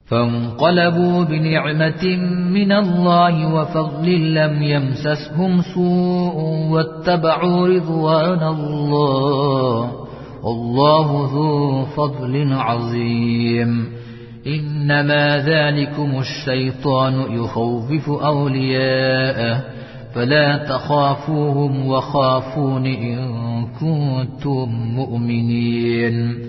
فانقلبوا بنعمة من الله وفضل لم يمسسهم سوء واتبعوا رضوان الله والله ذو فضل عظيم إنما ذلكم الشيطان يخوف أولياءه فلا تخافوهم وخافون إن كنتم مؤمنين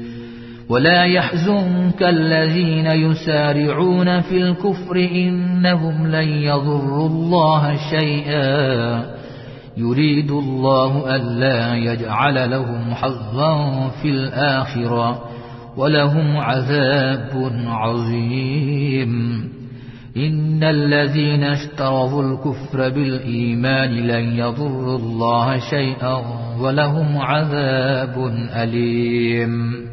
ولا يحزنك الذين يسارعون في الكفر إنهم لن يضروا الله شيئا يريد الله ألا يجعل لهم حظا في الآخرة ولهم عذاب عظيم إن الذين اشتروا الكفر بالإيمان لن يضروا الله شيئا ولهم عذاب أليم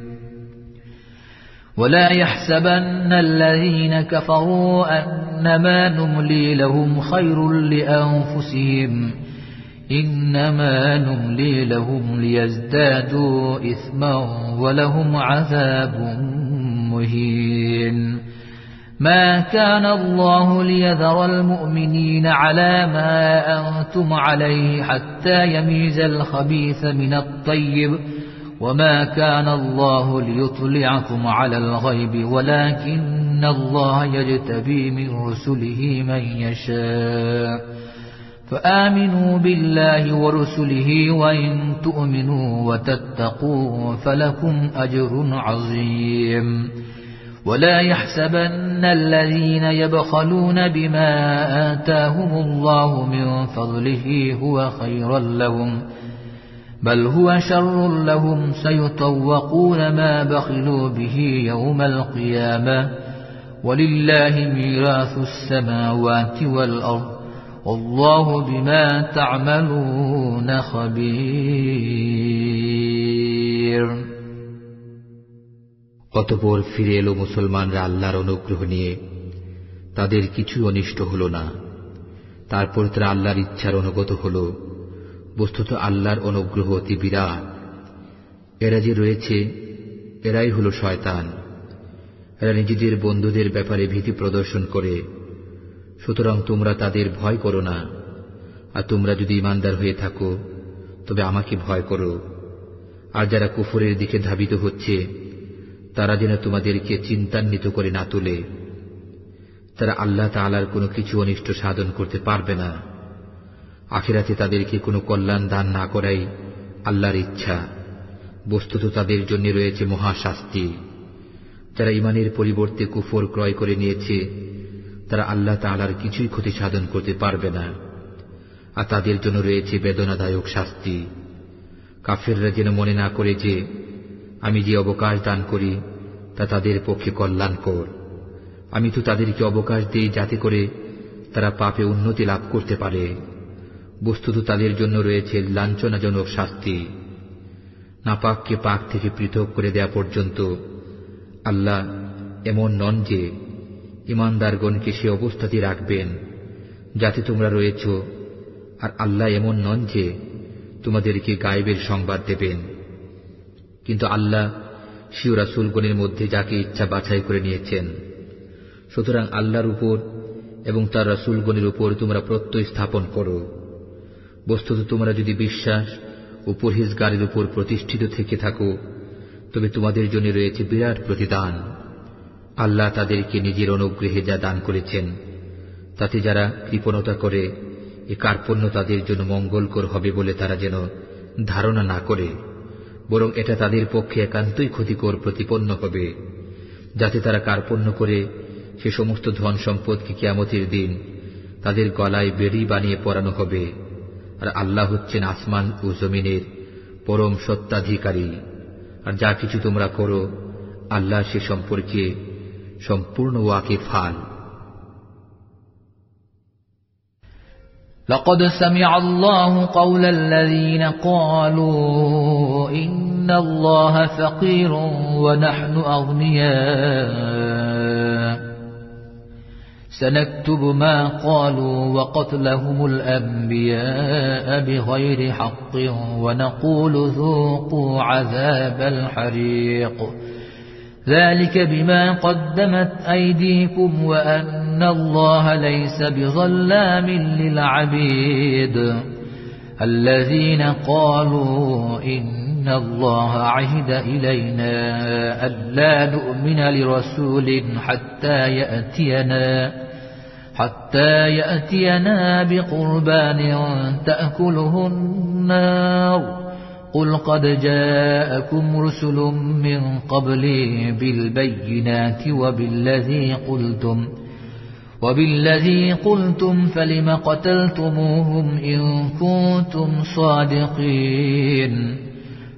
ولا يحسبن الذين كفروا أنما نملي لهم خير لأنفسهم إنما نملي لهم ليزدادوا إثما ولهم عذاب مهين ما كان الله ليذر المؤمنين على ما أنتم عليه حتى يميز الخبيث من الطيب وما كان الله ليطلعكم على الغيب ولكن الله يجتبي من رسله من يشاء فآمنوا بالله ورسله وإن تؤمنوا وتتقوا فلكم أجر عظيم ولا يحسبن الذين يبخلون بما آتاهم الله من فضله هو خيرا لهم بل هو شر لهم سيطوقون ما بخلوا به يوم القيامة ولله ميراث السماوات والأرض والله بما تعملون خبير অতঃপর ফিরে এলো মুসলমানরা আল্লাহর অনুগ্রহ নিয়ে, তাদের কিছু অনিষ্ট হল না। তারপর তারা আল্লাহর ইচ্ছার অনুগত হল। বস্তুত আল্লাহর অনুগ্রহ অতি বিরাট। এরা যে রয়েছে, এরাই হল শয়তান। এরা নিজেদের বন্ধুদের ব্যাপারে ভীতি প্রদর্শন করে। সুতরাং তোমরা তাদের ভয় করো না, আর তোমরা যদি ঈমানদার হয়ে থাকো তবে আমাকে ভয় করো। আর যারা কুফরের দিকে ধাবিত হচ্ছে তারা যেন তোমাদেরকে চিন্তান্বিত করে না তোলে। তারা আল্লাহ তাআলার কোনো কিছু অনিষ্ট সাধন করতে পারবে না। আখিরাতে তাদেরকে কোনো কল্যাণ দান না করাই আল্লাহর ইচ্ছা। বস্তুত তাদের জন্য রয়েছে মহাশাস্তি। যারা ঈমানের পরিবর্তে কুফর ক্রয় করে নিয়েছে তারা আল্লাহ তাআলার কিছুই ক্ষতি সাধন করতে পারবে না, আর তাদের জন্য রয়েছে বেদনাদায়ক শাস্তি। কাফেররা যেন মনে না করে যে আমি যে অবকাশ দান করি তা তাদের পক্ষে কল্যাণকর। আমি তো তাদেরকে অবকাশ দিই যাতে করে তারা পাপে উন্নতি লাভ করতে পারে। বস্তুত তাদের জন্য রয়েছে লাঞ্ছনাজনক শাস্তি। নাপাককে পাক থেকে পৃথক করে দেয়া পর্যন্ত আল্লাহ এমন নন যে ঈমানদারগণকে সে অবস্থাতেই রাখবেন যাতে তোমরা রয়েছ, আর আল্লাহ এমন নন যে তোমাদেরকে গায়েবের সংবাদ দেবেন। কিন্তু আল্লাহ স্বীয় রাসূলগণের মধ্যে যাকে ইচ্ছা বাছাই করে নিয়েছেন। সুতরাং আল্লাহর উপর এবং তার রাসূলগণের উপর তোমরা প্রত্যয় স্থাপন করো। বস্তুত তোমরা যদি বিশ্বাস ও পরহেজগারের উপর প্রতিষ্ঠিত থেকে থাকো তবে তোমাদের জন্য রয়েছে বিরাট প্রতিদান। আল্লাহ তাদেরকে নিজের অনুগ্রহে যা দান করেছেন তাতে যারা কৃপণতা করে এ কার্পণ্য তাদের জন্য মঙ্গলকর হবে বলে তারা যেন ধারণা না করে, বরং এটা তাদের পক্ষে একান্তই ক্ষতিকর প্রতিপন্ন হবে। যাতে তারা কার্পণ্য করে সে সমস্ত ধন সম্পদকে কিয়ামতের দিন তাদের গলায় বেড়ি বানিয়ে পরানো হবে। আর আল্লাহ হচ্ছেন আসমান ও জমিনের পরম সত্ত্বাধিকারী। আর যা কিছু তোমরা করো আল্লাহ সে সম্পর্কে সম্পূর্ণ ওয়াকিফান। لقد سمع الله قول الذين قالوا إن الله فقير ونحن أغنياء سنكتب ما قالوا وقتلهم الأنبياء بغير حق ونقول ذوقوا عذاب الحريق ذلك بما قدمت أيديكم وأن الله ليس بظلام للعبيد الذين قالوا إن الله عهد إلينا ألا نؤمن لرسول حتى يأتينا بقربان تأكله النار قل قد جاءكم رسل من قبلي بالبينات وبالذي قلتم فلم قتلتموهم إن كنتم صادقين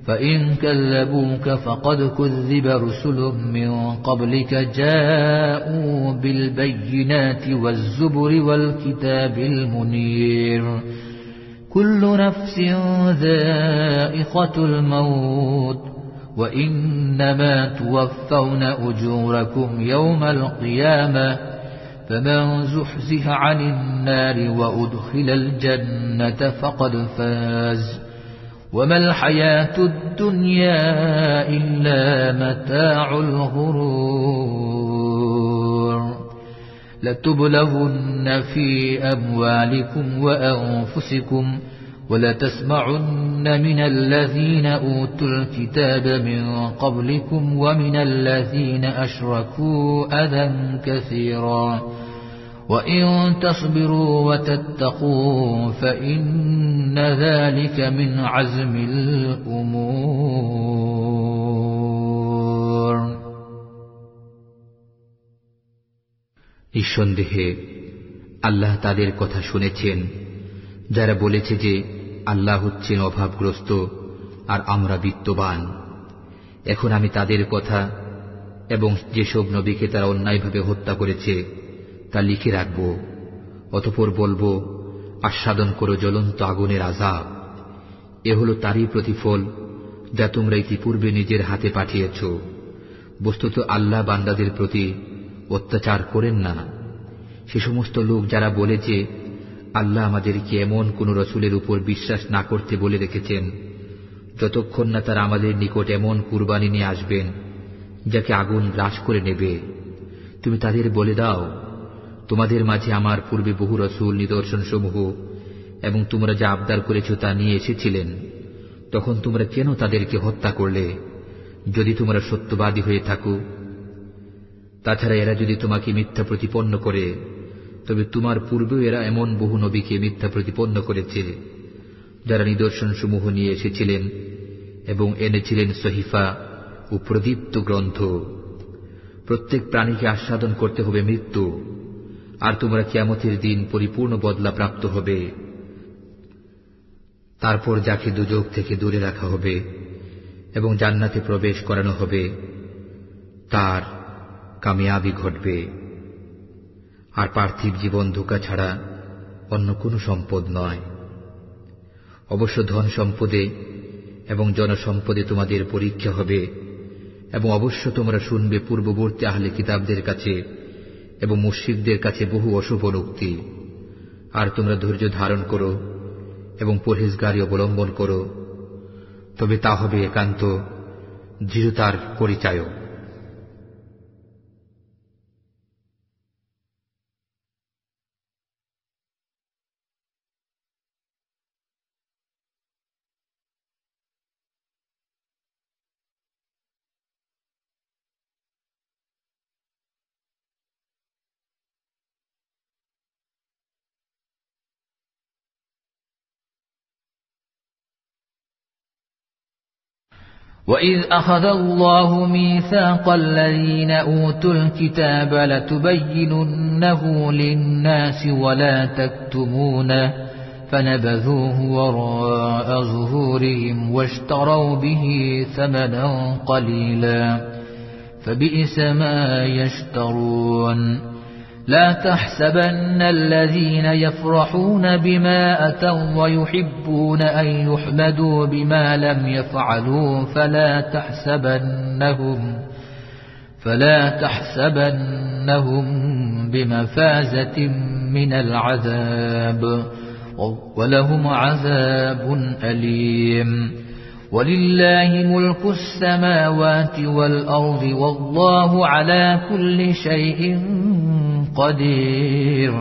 فإن كذبوك فقد كذب رسل من قبلك جاءوا بالبينات والزبر والكتاب المنير كل نفس ذائقة الموت وإنما توفون أجوركم يوم القيامة فمن زحزح عن النار وأدخل الجنة فقد فاز وما الحياة الدنيا إلا متاع الغرور لتبلغن في أموالكم وأنفسكم ولتسمعن من الذين أوتوا الكتاب من قبلكم ومن الذين أشركوا أذى كثيرا وإن تصبروا وتتقوا فإن ذلك من عزم الأمور নিঃসন্দেহে আল্লাহ তাদের কথা শুনেছেন যারা বলেছে যে আল্লাহ হচ্ছেন অভাবগ্রস্ত আর আমরা বিত্তবান। এখন আমি তাদের কথা এবং যেসব নবীকে তারা অন্যায়ভাবে হত্যা করেছে তা লিখে রাখব, অতঃপর বলবো আস্বাদন করো জ্বলন্ত আগুনের আযাব। এ হল তারই প্রতিফল যা তোমরা ইতিপূর্বে নিজের হাতে পাঠিয়েছ। বস্তুত আল্লাহ বান্দাদের প্রতি অত্যাচার করেন না। সে সমস্ত লোক যারা বলে যে আল্লাহ আমাদেরকে এমন কোন রসুলের উপর বিশ্বাস না করতে বলে রেখেছেন যতক্ষণ না তারা আমাদের নিকট এমন কুরবানি নিয়ে আসবেন যাকে আগুন গ্রাস করে নেবে। তুমি তাদের বলে দাও, তোমাদের মাঝে আমার পূর্বে বহু রসুল নিদর্শনসমূহ এবং তোমরা যা আবদার করেছ তা নিয়ে এসেছিলেন, তখন তোমরা কেন তাদেরকে হত্যা করলে যদি তোমরা সত্যবাদী হয়ে থাকো? তাছাড়া এরা যদি তোমাকে মিথ্যা প্রতিপন্ন করে তবে তোমার পূর্বেও এরা এমন বহু নবীকে মিথ্যা প্রতিপন্ন করেছে যারা নিদর্শনসমূহ নিয়ে এসেছিলেন এবং এনেছিলেন সহিফা ও প্রদীপ্ত গ্রন্থ। প্রত্যেক প্রাণীকে আস্বাদন করতে হবে মৃত্যু, আর তোমরা কিয়ামতের দিন পরিপূর্ণ বদলা প্রাপ্ত হবে। তারপর যাকে দুজক থেকে দূরে রাখা হবে এবং জান্নাতে প্রবেশ করানো হবে তার কামিয়াবি ঘটবে। আর পার্থিব জীবন ধোঁকা ছাড়া অন্য কোনো সম্পদ নয়। অবশ্য ধন সম্পদে এবং জনসম্পদে তোমাদের পরীক্ষা হবে, এবং অবশ্য তোমরা শুনবে পূর্ববর্তী আহলে কিতাবদের কাছে এবং মুশরিকদের কাছে বহু অশুভ উক্তি। আর তোমরা ধৈর্য ধারণ করো এবং পরহেজগারী অবলম্বন করো, তবে তা হবে একান্ত দৃঢ়তার পরিচায়ক। وإذ أخذ الله ميثاق الذين أوتوا الكتاب لتبيننه للناس ولا تكتمونه فنبذوه وراء ظهورهم واشتروا به ثمنا قليلا فبئس ما يشترون لا تحسبن الذين يفرحون بما أتوا ويحبون أن يحمدوا بما لم يفعلوا فلا تحسبنهم بمفازة من العذاب ولهم عذاب أليم ولله ملك السماوات والأرض والله على كل شيء قدير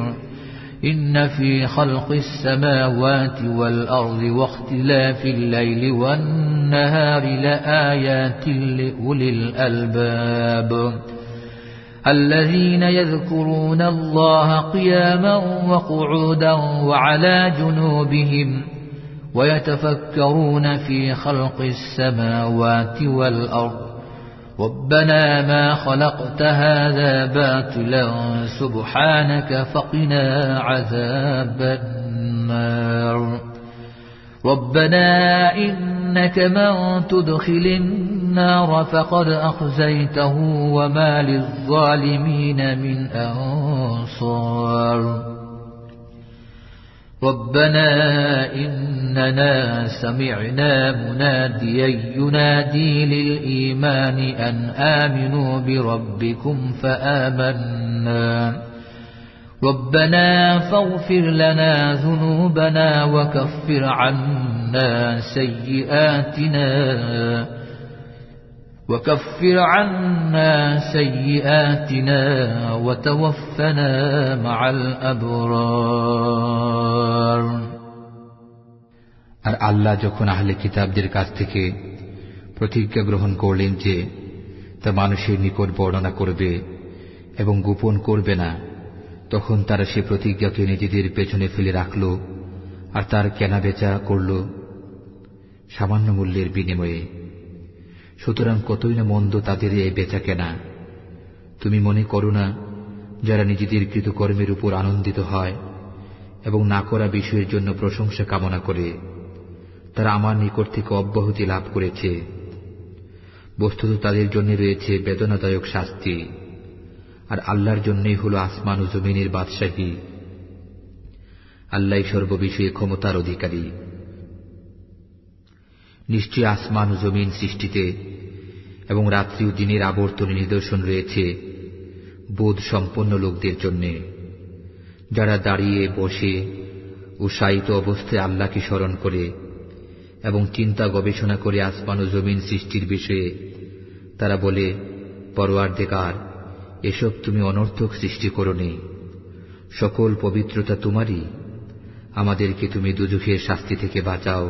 إن في خلق السماوات والأرض واختلاف الليل والنهار لآيات لأولي الألباب الذين يذكرون الله قياما وقعودا وعلى جنوبهم ويتفكرون في خلق السماوات والأرض ربنا ما خلقت هذا باطلا سبحانك فقنا عذاب النار ربنا إنك من تدخل النار فقد أخزيته وما للظالمين من أنصار ربنا إننا سمعنا مناديا ينادي للإيمان أن آمنوا بربكم فآمنا ربنا فاغفر لنا ذنوبنا وكفر عنا سيئاتنا وتوفنا مع الأبرار আর আল্লাহ যখন আহলে কিতাবদের কাছ থেকে প্রতিজ্ঞা গ্রহণ করলেন যে তা মানুষের নিকট বর্ণনা করবে এবং গোপন করবে না, তখন তারা সে প্রতিজ্ঞাকে নিজেদের পেছনে ফেলে রাখল আর তার কেনাবেচা করল সামান্য মূল্যের বিনিময়ে। সুতরাং কতই না মন্দ তাদের এই বেচা কেনা। তুমি মনে করো না যারা নিজেদের কৃতকর্মের উপর আনন্দিত হয় এবং না করা বিষয়ের জন্য প্রশংসা কামনা করে তারা আমার নিকট থেকে অব্যাহতি লাভ করেছে। বস্তুত তাদের জন্য রয়েছে বেদনাদায়ক শাস্তি, আর আল্লাহর জন্যই হল আসমান ও জমিনের বাদশাহী। আল্লাহই সর্ববিষয়ে ক্ষমতার অধিকারী। নিশ্চয় আসমান ও জমিন সৃষ্টিতে এবং রাত্রি ও দিনের আবর্তনে নিদর্শন রয়েছে বোধ সম্পন্ন লোকদের জন্য, যারা দাঁড়িয়ে বসে ও শায়িত অবস্থায় আল্লাহকে স্মরণ করে এবং চিন্তা গবেষণা করে আসমান ও জমিন সৃষ্টির বিষয়ে তারা বলে, পরওয়ারদিগার, এসব তুমি অনর্থক সৃষ্টি করোনি, সকল পবিত্রতা তোমারই, আমাদেরকে তুমি দুজখের শাস্তি থেকে বাঁচাও।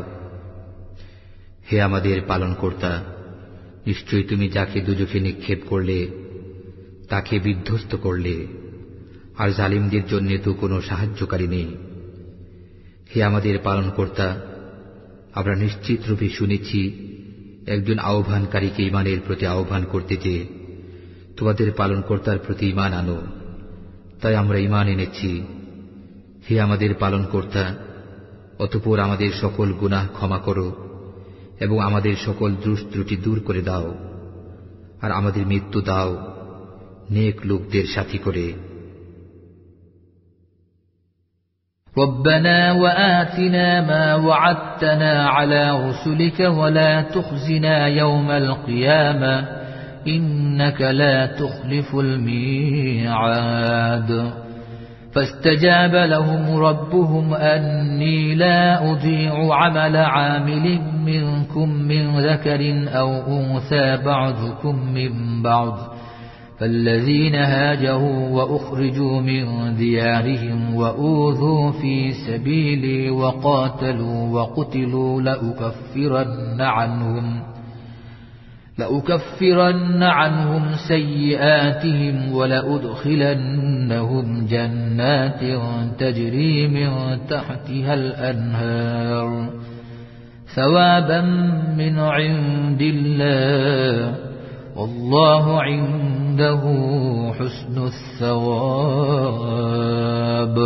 হে আমাদের পালনকর্তা, নিশ্চয়ই তুমি যাকে দুজখে নিক্ষেপ করলে তাকে বিধ্বস্ত করলে, আর জালিমদের জন্য তো কোনো সাহায্যকারী নেই। হে আমাদের পালনকর্তা, আমরা নিশ্চিত রূপে শুনেছি একজন আহ্বানকারীকে ঈমানের প্রতি আহ্বান করতে যে তোমাদের পালনকর্তার প্রতি ঈমান আনো, তাই আমরা ঈমান এনেছি। হে আমাদের পালনকর্তা, অতঃপর আমাদের সকল গুনাহ ক্ষমা করো এবং আমাদের সকল দোষ ত্রুটি দূর করে দাও, আর আমাদের মৃত্যু দাও নেক লোকদের সাথী করে। ربنا وآتنا ما وعدتنا على رسلك ولا تخزنا يوم القيامة إنك لا تخلف الميعاد فاستجاب لهم ربهم أني لا أضيع عمل عامل منكم من ذكر أو أنثى بعضكم من بعض فالذين هاجروا وأخرجوا من ديارهم وأوذوا في سبيلي وقاتلوا وقتلوا لأكفرن عنهم سيئاتهم ولأدخلنهم جنات تجري من تحتها الأنهار ثوابا من عند الله والله عنده حسن الثواب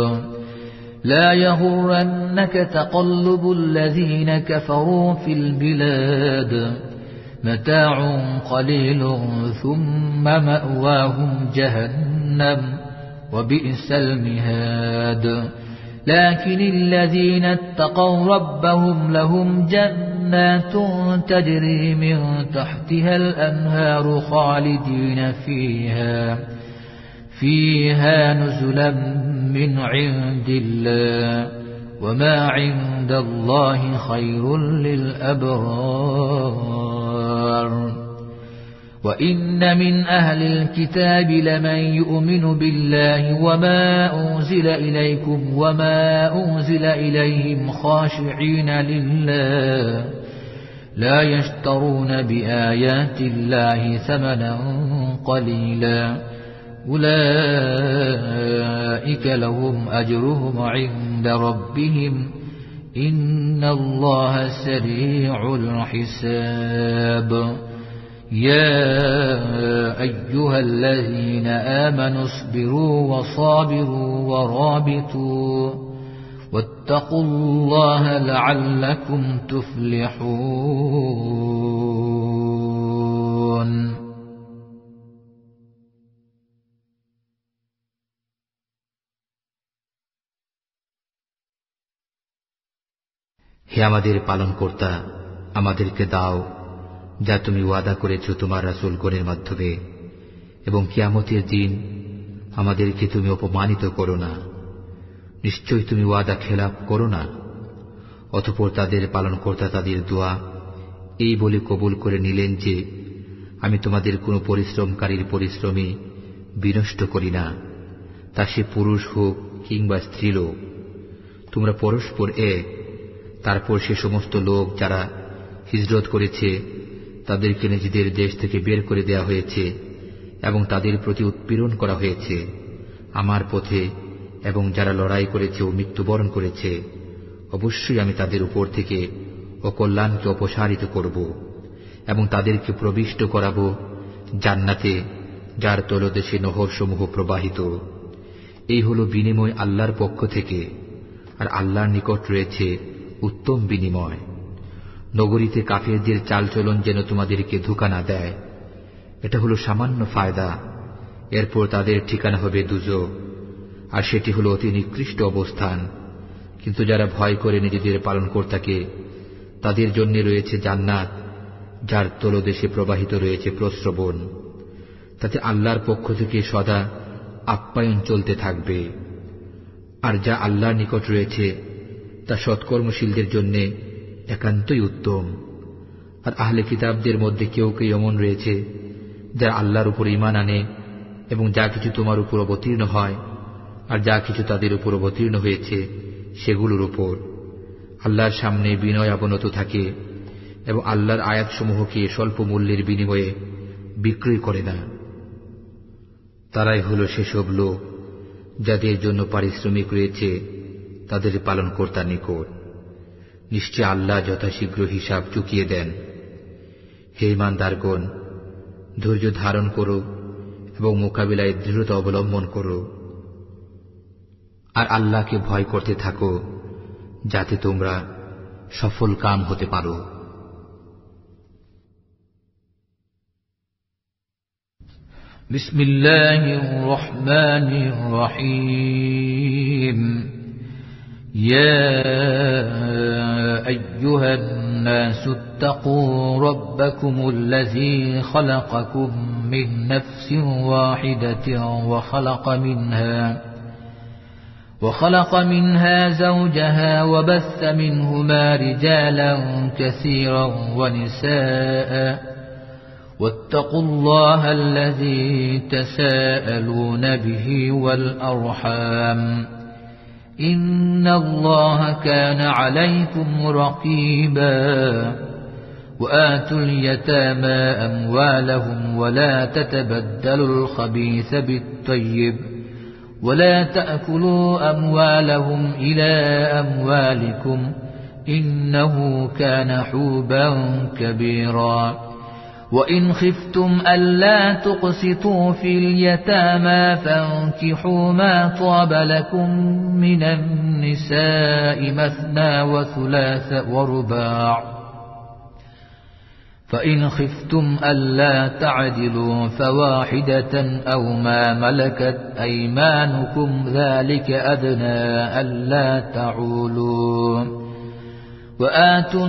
لا يغرنك تقلب الذين كفروا في البلاد متاع قليل ثم مأواهم جهنم وبئس المهاد لكن الذين اتقوا ربهم لهم جنات تجري من تحتها الأنهار خالدين فيها نزلا من عند الله وما عند الله خير للأبرار وإن من أهل الكتاب لمن يؤمن بالله وما أنزل إليكم وما أنزل إليهم خاشعين لله لا يشترون بآيات الله ثمنا قليلا أولئك لهم أجرهم عند ربهم إن الله سريع الحساب يا أيها الذين آمنوا اصبروا وصابروا ورابطوا واتقوا الله لعلكم تفلحون হে আমাদের পালনকর্তা, আমাদেরকে দাও যা তুমি ওয়াদা করেছ তোমার রাসূলগণের মাধ্যমে, এবং কিয়ামতের দিন আমাদেরকে তুমি অপমানিত করো না। নিশ্চয়ই তুমি ওয়াদা খেলাপ করো না। অতঃপর তাদের পালনকর্তা তাদের দোয়া এই বলে কবুল করে নিলেন যে, আমি তোমাদের কোনো পরিশ্রমকারীর পরিশ্রমে বিনষ্ট করি না, তা সে পুরুষ হোক কিংবা স্ত্রীলোক। তোমরা পরস্পর এক। তারপর সে সমস্ত লোক যারা হিজরত করেছে তাদেরকে নিজেদের দেশ থেকে বের করে দেয়া হয়েছে এবং তাদের প্রতি উৎপীড়ন করা হয়েছে আমার পথে, এবং যারা লড়াই করেছে ও মৃত্যুবরণ করেছে, অবশ্যই আমি তাদের উপর থেকে অকল্যাণকে অপসারিত করব এবং তাদেরকে প্রবিষ্ট করাব জান্নাতে, যার তলদেশে নহরসমূহ প্রবাহিত। এই হল বিনিময় আল্লাহর পক্ষ থেকে, আর আল্লাহর নিকট রয়েছে উত্তম বিনিময়। নগরীতে কাফেরদের চালচলন যেন তোমাদেরকে ধোঁকা না দেয়, এটা হল সামান্য ফায়দা। এরপর তাদের ঠিকানা হবে দুজক, আর সেটি হল অতি নিকৃষ্ট অবস্থান। কিন্তু যারা ভয় করে নিজেদের পালনকর্তাকে, তাদের জন্য রয়েছে জান্নাত, যার তলদেশে প্রবাহিত রয়েছে প্রস্রবণ। তাতে আল্লাহর পক্ষ থেকে সদা আপ্যায়ন চলতে থাকবে। আর যা আল্লাহর নিকট রয়েছে তা সৎকর্মশীলদের জন্য একান্তই উত্তম। আর আহলে কিতাবদের মধ্যে কেউ কেউ এমন রয়েছে যারা আল্লাহর উপর ঈমান আনে, এবং যা কিছু তোমার উপর অবতীর্ণ হয় আর যা কিছু তাদের উপর অবতীর্ণ হয়েছে সেগুলোর উপর আল্লাহর সামনে বিনয় অবনত থাকে, এবং আল্লাহর আয়াতসমূহকে স্বল্প মূল্যের বিনিময়ে বিক্রয় করে না। তারাই হল সেসব লোক যাদের জন্য পারিশ্রমিক রয়েছে তাদের পালনকর্তার নিকট। নিশ্চয় আল্লাহ যথাশীঘ্র হিসাব চুকিয়ে দেন। হে ঈমানদারগণ, ধৈর্য ধারণ করো এবং মোকাবিলায় দৃঢ়তা অবলম্বন করো, আর আল্লাহকে ভয় করতে থাকো যাতে তোমরা সফল কাম হতে পারো। বিসমিল্লাহির রহমানির রহিম। يا أيها الناس اتقوا ربكم الذي خلقكم من نفس واحدة وخلق منها زوجها وبث منهما رجالا كثيرا ونساء واتقوا الله الذي تساءلون به والأرحام إن الله كان عليكم رقيبا وآتوا اليتامى أموالهم ولا تتبدلوا الخبيث بالطيب ولا تأكلوا أموالهم إلى أموالكم إنه كان حوبا كبيرا وإن خفتم ألا تقسطوا في اليتامى فانكحوا ما طاب لكم من النساء مثنى وثلاث ورباع فإن خفتم ألا تعدلوا فواحدة أو ما ملكت أيمانكم ذلك أدنى ألا تعولوا وآتوا